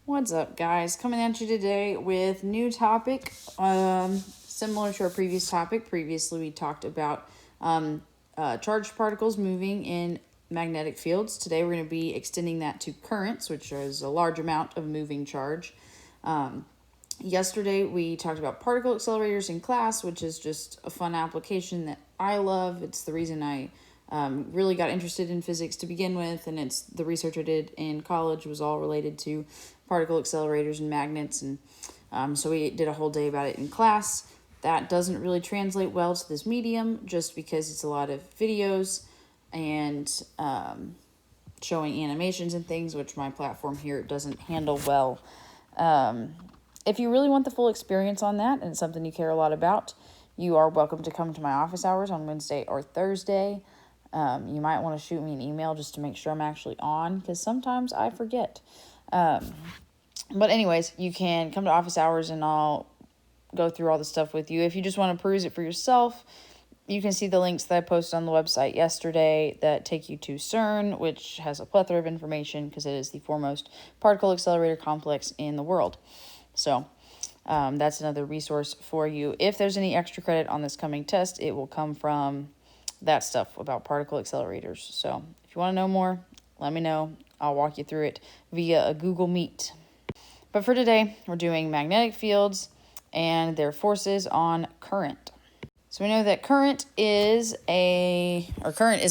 What's up, guys? Coming at you today with new topic, similar to our previous topic. Previously, we talked about charged particles moving in magnetic fields. Today, we're going to be extending that to currents, which is a large amount of moving charge. Yesterday, we talked about particle accelerators in class, which is just a fun application that I love. It's the reason I really got interested in physics to begin with, and it's the research I did in college was all related to particle accelerators and magnets, and so we did a whole day about it in class. That doesn't really translate well to this medium just because it's a lot of videos and showing animations and things, which my platform here doesn't handle well. If you really want the full experience on that and it's something you care a lot about, you are welcome to come to my office hours on Wednesday or Thursday. You might want to shoot me an email just to make sure I'm actually on, because sometimes I forget. But anyways, you can come to office hours and I'll go through all the stuff with you. If you just want to peruse it for yourself, you can see the links that I posted on the website yesterday that take you to CERN, which has a plethora of information because it is the foremost particle accelerator complex in the world. So that's another resource for you. If there's any extra credit on this coming test, it will come from that stuff about particle accelerators. So if you want to know more, let me know. I'll walk you through it via a Google Meet. But for today, we're doing magnetic fields and their forces on current. So we know that current is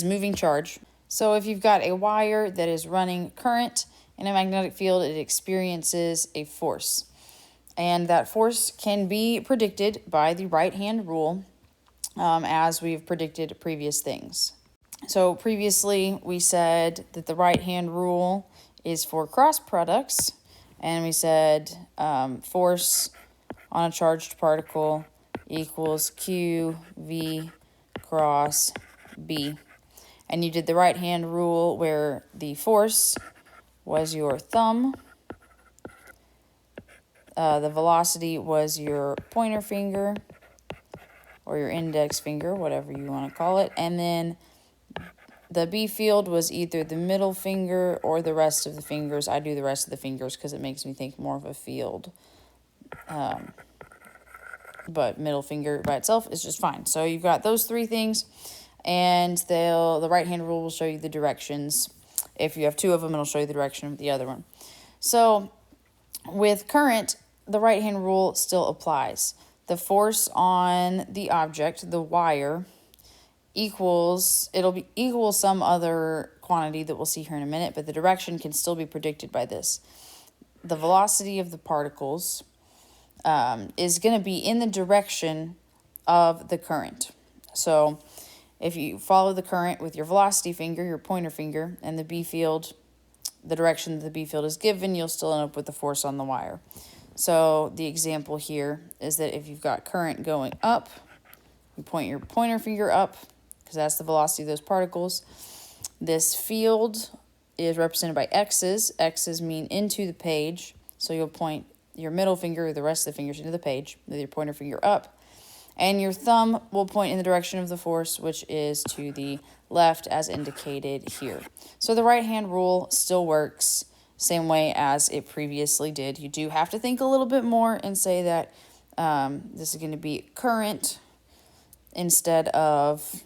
moving charge. So if you've got a wire that is running current in a magnetic field, it experiences a force. And that force can be predicted by the right-hand rule, as we've predicted previous things. So previously we said that the right-hand rule is for cross products, and we said force on a charged particle equals QV cross B. And you did the right-hand rule where the force was your thumb, the velocity was your pointer finger, or your index finger, whatever you want to call it. And then the B field was either the middle finger or the rest of the fingers. I do the rest of the fingers because it makes me think more of a field. But middle finger by itself is just fine. So you've got those three things, and the right-hand rule will show you the directions. If you have two of them, it'll show you the direction of the other one. So with current, the right-hand rule still applies. The force on the object, the wire, it'll equal some other quantity that we'll see here in a minute, but the direction can still be predicted by this. The velocity of the particles is going to be in the direction of the current. So if you follow the current with your velocity finger, your pointer finger, and the B field, the direction that the B field is given, you'll still end up with the force on the wire. So the example here is that if you've got current going up, you point your pointer finger up because that's the velocity of those particles. This field is represented by X's. X's mean into the page. So you'll point your middle finger or the rest of the fingers into the page with your pointer finger up. And your thumb will point in the direction of the force, which is to the left as indicated here. So the right-hand rule still works same way as it previously did. You do have to think a little bit more and say that this is going to be current instead of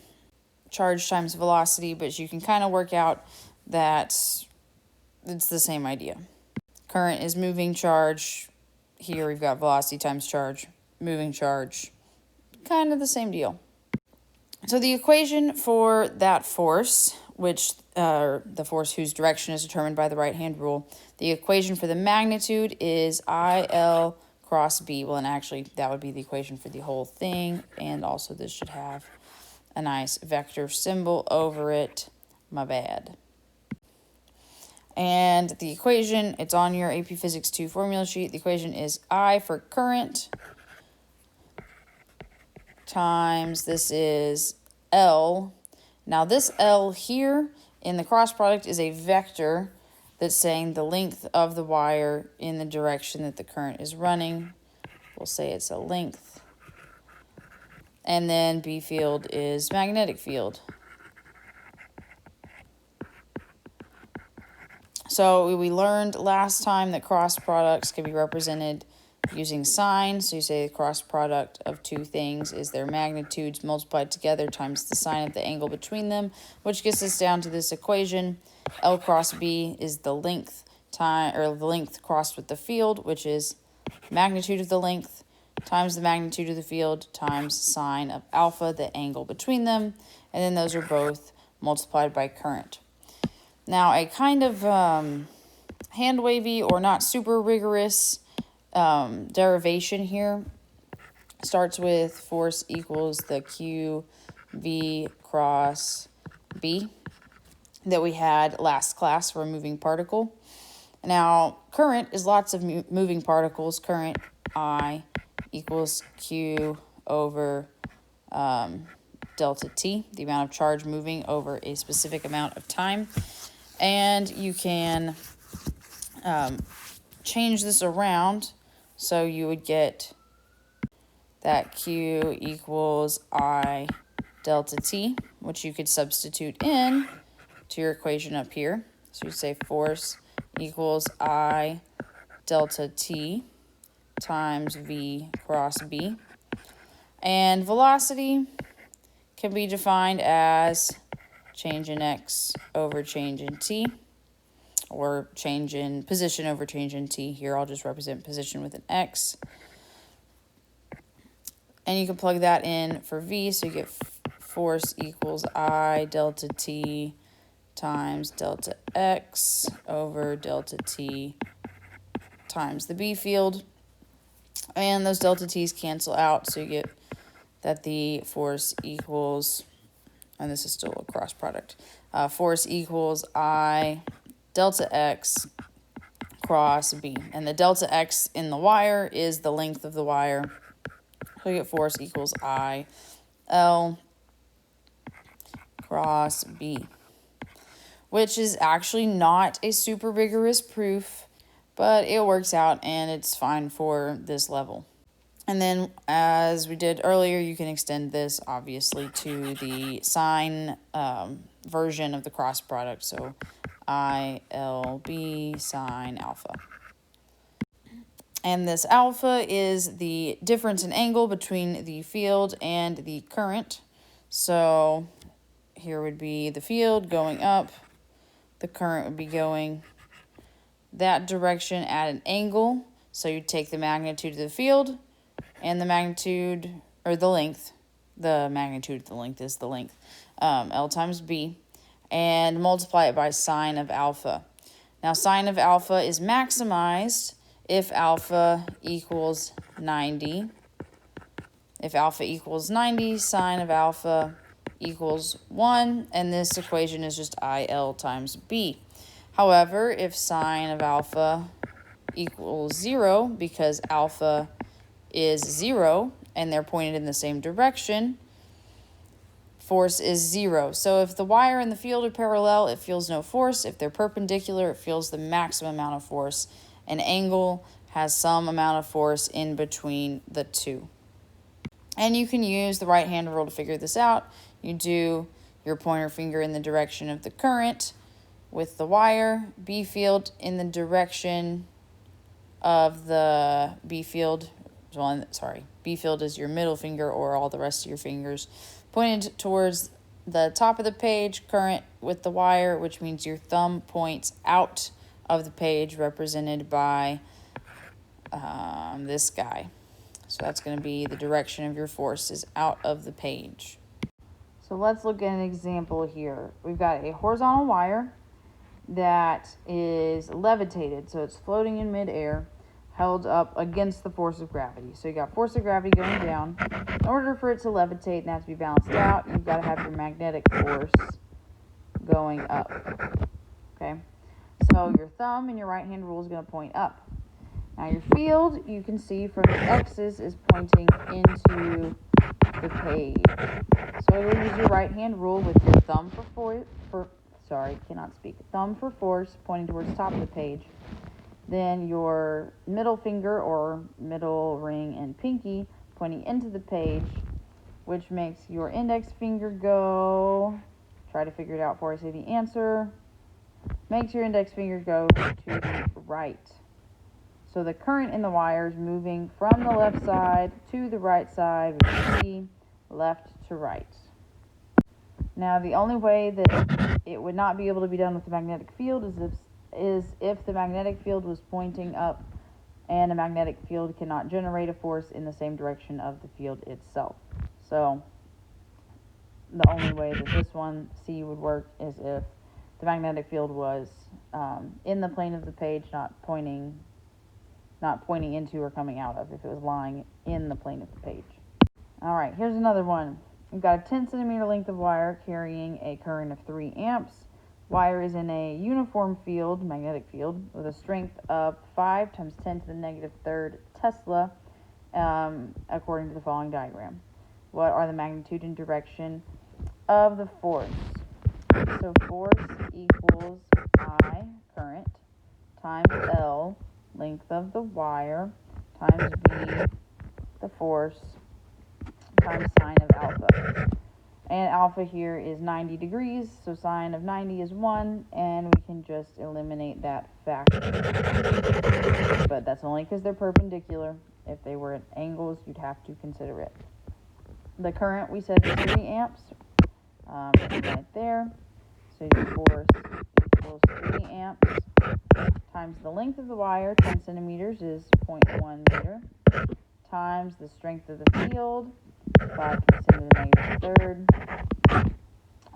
charge times velocity, but you can kind of work out that it's the same idea. Current is moving charge. Here we've got velocity times charge, moving charge, kind of the same deal. So the equation for that force, which the force whose direction is determined by the right-hand rule, the equation for the magnitude is IL cross B. Well, and actually that would be the equation for the whole thing, and also this should have a nice vector symbol over it. My bad. And the equation, it's on your AP Physics 2 formula sheet. The equation is I for current times, this is L. Now this L here in the cross product is a vector that's saying the length of the wire in the direction that the current is running. We'll say it's a length. And then B field is magnetic field. So we learned last time that cross products can be represented using signs. So you say the cross product of two things is their magnitudes multiplied together times the sine of the angle between them, which gets us down to this equation. L cross B is the length the length crossed with the field, which is magnitude of the length times the magnitude of the field times sine of alpha, the angle between them, and then those are both multiplied by current. Now, a kind of hand-wavy or not super rigorous derivation here starts with force equals the Q V cross B that we had last class for a moving particle. Now, current is lots of moving particles. Current I equals Q over delta T, the amount of charge moving over a specific amount of time. And you can change this around, so you would get that Q equals I delta T, which you could substitute in to your equation up here. So you say force equals I delta T times V cross B. And velocity can be defined as change in x over change in t, or change in position over change in t. Here I'll just represent position with an x. And you can plug that in for v, so you get force equals I delta t times delta x over delta t times the B field. And those delta t's cancel out, so you get that the force equals, and this is still a cross product, force equals I delta x cross B. And the delta x in the wire is the length of the wire. So you get force equals I L cross B, which is actually not a super rigorous proof, but it works out and it's fine for this level. And then, as we did earlier, you can extend this, obviously, to the sine version of the cross product. So, ILB sine alpha. And this alpha is the difference in angle between the field and the current. So, here would be the field going up. The current would be going that direction at an angle. So, you take the magnitude of the field and the magnitude, or the length, the magnitude of the length is the length, L times B, and multiply it by sine of alpha. Now, sine of alpha is maximized if alpha equals 90. If alpha equals 90, sine of alpha equals 1, and this equation is just IL times B. However, if sine of alpha equals 0, because alpha is 0 and they're pointed in the same direction, force is 0. So if the wire and the field are parallel, it feels no force. If they're perpendicular, it feels the maximum amount of force. An angle has some amount of force in between the two. And you can use the right hand rule to figure this out. You do your pointer finger in the direction of the current with the wire, B field in the direction of the B field. Well, sorry, B field is your middle finger, or all the rest of your fingers pointed towards the top of the page, current with the wire, which means your thumb points out of the page, represented by this guy. So that's going to be the direction of your force is out of the page. So let's look at an example here. We've got a horizontal wire that is levitated, so it's floating in midair, held up against the force of gravity. So you got force of gravity going down. In order for it to levitate and that to be balanced out, you've got to have your magnetic force going up. Okay? So your thumb in your right hand rule is going to point up. Now your field, you can see from the x's, is pointing into the page. So you'll use your right hand rule with your thumb thumb for force pointing towards the top of the page. Then your middle finger or middle ring and pinky pointing into the page, which makes your index finger go, try to figure it out before I say the answer, makes your index finger go to the right. So the current in the wire is moving from the left side to the right side, which is C, left to right. Now, the only way that it would not be able to be done with the magnetic field is if the magnetic field was pointing up, and a magnetic field cannot generate a force in the same direction of the field itself. So the only way that this one, C, would work is if the magnetic field was in the plane of the page, not pointing into or coming out of, if it was lying in the plane of the page. All right, here's another one. We've got a 10 centimeter length of wire carrying a current of 3 amps. Wire is in a uniform field, magnetic field, with a strength of 5 times 10 to the negative third Tesla, according to the following diagram. What are the magnitude and direction of the force? So force equals I, current, times L, length of the wire, times V, the force, times sine of alpha. And alpha here is 90 degrees, so sine of 90 is 1, and we can just eliminate that factor. But that's only because they're perpendicular. If they were at angles, you'd have to consider it. The current, we said, is 3 amps, right there. So your force equals 3 amps times the length of the wire, 10 centimeters is 0.1 meter, times the strength of the field, 5 times 10 to the negative third.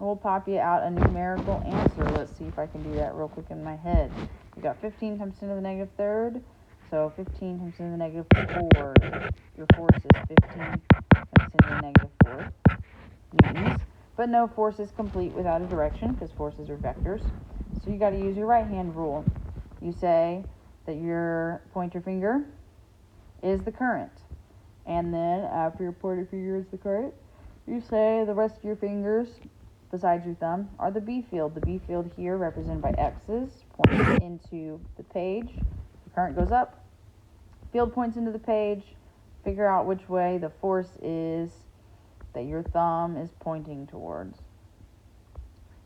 We'll pop you out a numerical answer. Let's see if I can do that real quick in my head. We got 15 times 10 to the negative third, so 15 times 10 to the negative fourth. Your force is 15 times 10 to the negative fourth newtons. But no force is complete without a direction, because forces are vectors. So you got to use your right hand rule. You say that your pointer finger is the current. And then after your pointer finger is the current, you say the rest of your fingers, besides your thumb, are the B field. The B field here, represented by X's, points into the page. The current goes up. Field points into the page. Figure out which way the force is that your thumb is pointing towards.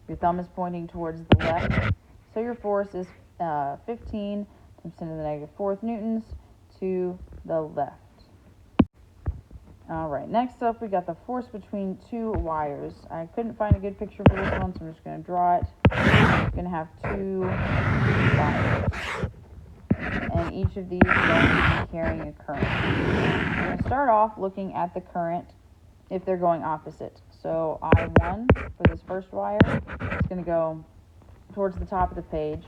Your thumb is pointing towards the left, so your force is 15 times 10 to the negative fourth newtons to the left. All right, next up we got the force between two wires. I couldn't find a good picture for this one, so I'm just going to draw it. You're going to have two wires, and each of these is going to be carrying a current. I'm going to start off looking at the current if they're going opposite. So I1 for this first wire is going to go towards the top of the page.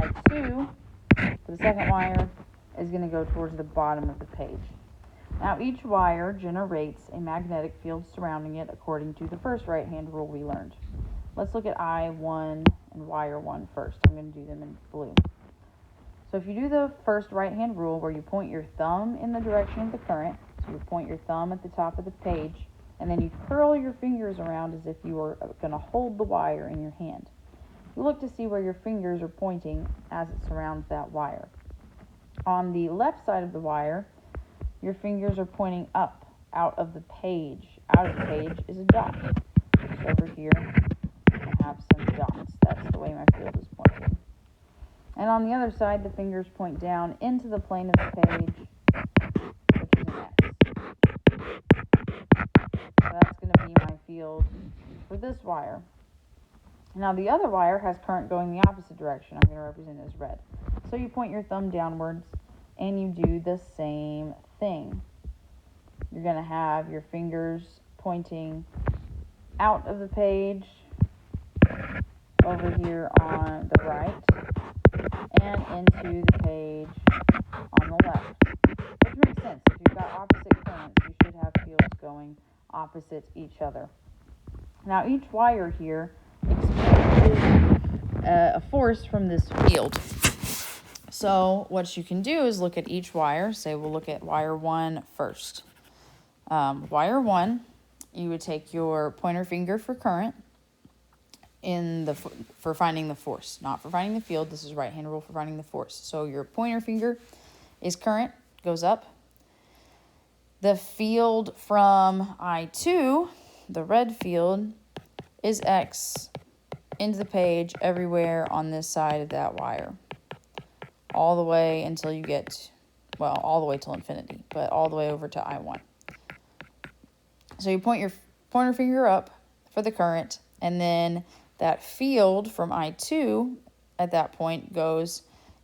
I2 for the second wire is going to go towards the bottom of the page. Now each wire generates a magnetic field surrounding it according to the first right-hand rule we learned. Let's look at I1 and wire 1 first. I'm going to do them in blue. So if you do the first right-hand rule where you point your thumb in the direction of the current, so you point your thumb at the top of the page, and then you curl your fingers around as if you were going to hold the wire in your hand. You look to see where your fingers are pointing as it surrounds that wire. On the left side of the wire, your fingers are pointing up, out of the page. Out of the page is a dot. So over here, I have some dots. That's the way my field is pointing. And on the other side, the fingers point down into the plane of the page, which is an X. So that's going to be my field for this wire. Now the other wire has current going the opposite direction. I'm going to represent it as red. So you point your thumb downwards and you do the same thing. You're going to have your fingers pointing out of the page over here on the right and into the page on the left. Which makes sense. If you've got opposite currents, you should have fields going opposite each other. Now each wire here experiences a force from this field. So what you can do is look at each wire. Say we'll look at wire 1 first. Wire 1, you would take your pointer finger for current for finding the force, not for finding the field. This is right-hand rule for finding the force. So your pointer finger is current, goes up. The field from I2, the red field, is X, into the page everywhere on this side of that wire. All the way until you get, well, all the way till infinity, but all the way over to I1. So you point your pointer finger up for the current, and then that field from I2 at that point goes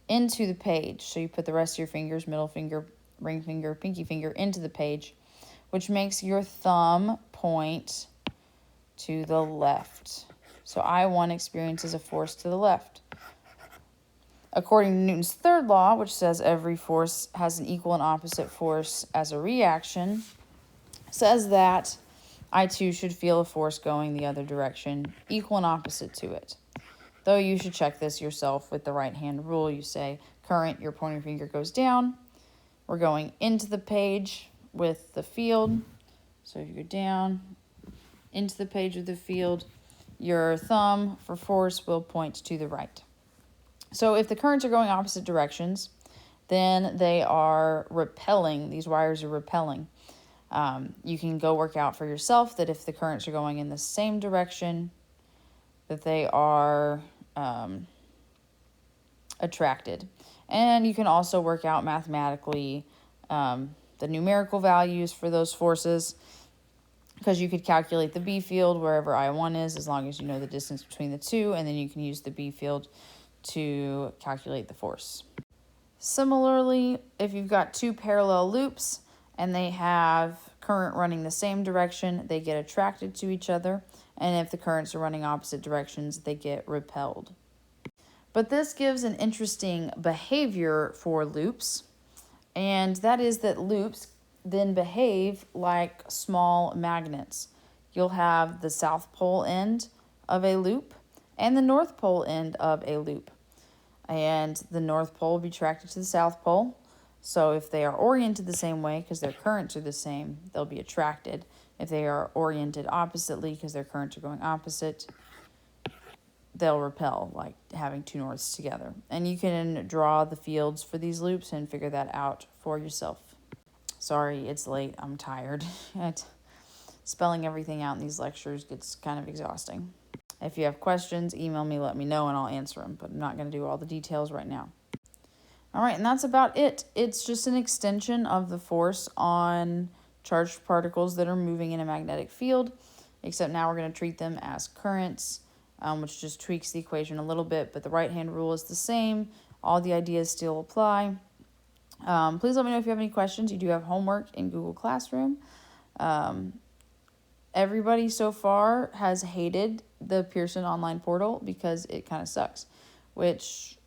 into the page. So you put the rest of your fingers, middle finger, ring finger, pinky finger, into the page, which makes your thumb point to the left. So I1 experiences a force to the left. According to Newton's third law, which says every force has an equal and opposite force as a reaction, says that I2 should feel a force going the other direction, equal and opposite to it. Though you should check this yourself with the right-hand rule. You say, current, your pointer finger goes down. We're going into the page with the field. So if you go down, into the page with the field, your thumb for force will point to the right. So if the currents are going opposite directions, then they are repelling. These wires are repelling. You can go work out for yourself that if the currents are going in the same direction, that they are attracted. And you can also work out mathematically the numerical values for those forces, because you could calculate the B field wherever I1 is, as long as you know the distance between the two, and then you can use the B field to calculate the force. Similarly, if you've got two parallel loops and they have current running the same direction, they get attracted to each other, and if the currents are running opposite directions, they get repelled. But this gives an interesting behavior for loops, and that is that loops then behave like small magnets. You'll have the south pole end of a loop and the north pole end of a loop. And the north pole will be attracted to the south pole. So if they are oriented the same way, because their currents are the same, they'll be attracted. If they are oriented oppositely, because their currents are going opposite, they'll repel, like having two norths together. And you can draw the fields for these loops and figure that out for yourself. Sorry, it's late. I'm tired. Spelling everything out in these lectures gets kind of exhausting. If you have questions, email me, let me know, and I'll answer them. But I'm not going to do all the details right now. All right, and that's about it. It's just an extension of the force on charged particles that are moving in a magnetic field, except now we're going to treat them as currents, which just tweaks the equation a little bit, but the right-hand rule is the same. All the ideas still apply. Please let me know if you have any questions. You do have homework in Google Classroom. Everybody so far has hated the Pearson online portal because it kind of sucks, which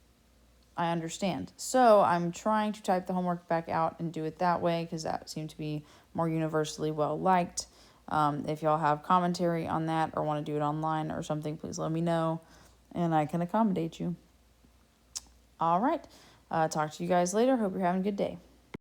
I understand. So I'm trying to type the homework back out and do it that way because that seemed to be more universally well liked. If y'all have commentary on that or want to do it online or something, please let me know and I can accommodate you. All right. Talk to you guys later. Hope you're having a good day.